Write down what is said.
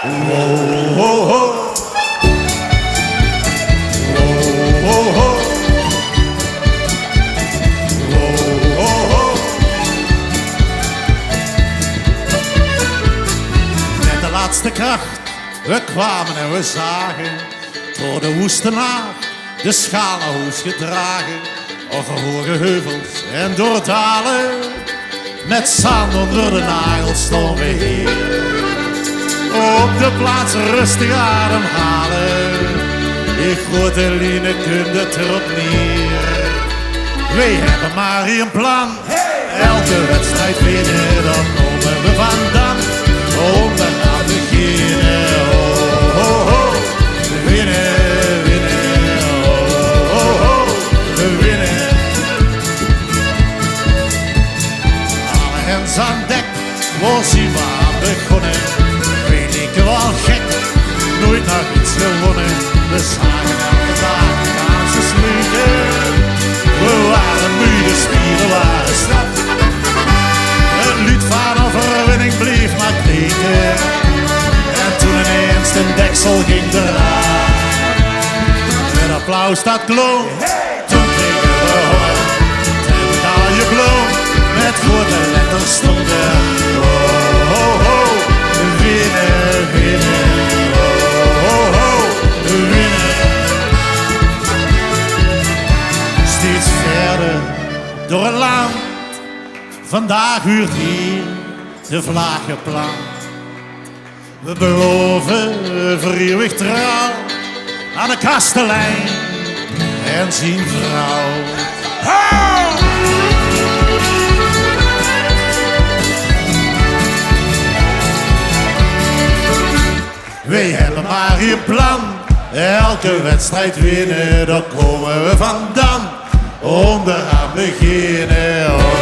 Wow, ho, ho. Wow, ho, ho. Wow, ho, ho. Met de laatste kracht, we kwamen en we zagen door de woeste nacht de schalenhoes gedragen. Over hoge heuvels en door dalen, met zand onder de nagels stonden we hier. Op de plaats rustig ademhalen, die grote line kunt het erop neer. Wij hebben maar één plan, elke wedstrijd winnen, dan komen we vandaan. Onderaan beginnen, oh, oh, oh. Winnen, winnen, oh, oh, oh. Winnen. Alle hens aan dek, was hij maar begonnen. Weet ik wel gek, nooit nog iets gewonnen. We zagen elke dag gaan ze sluten. We waren moede, spieren waren slap. Het lied van overwinning bleef maar kneken. En toen ineens de deksel ging eraan. Met applaus dat klonk, toen kregen we honger. En betaal je bloem, met grote letters stond er. Oh, oh, oh, winnen, winnen. Oh, oh, oh, winnen. Steeds verder door het land. Vandaag huurt hier de vlag geplant. We beloven voor eeuwig trouw aan de kastelein en zijn vrouw. Oh! Wij hebben maar een plan, elke wedstrijd winnen, daar komen we vandaan. Onderaan beginnen.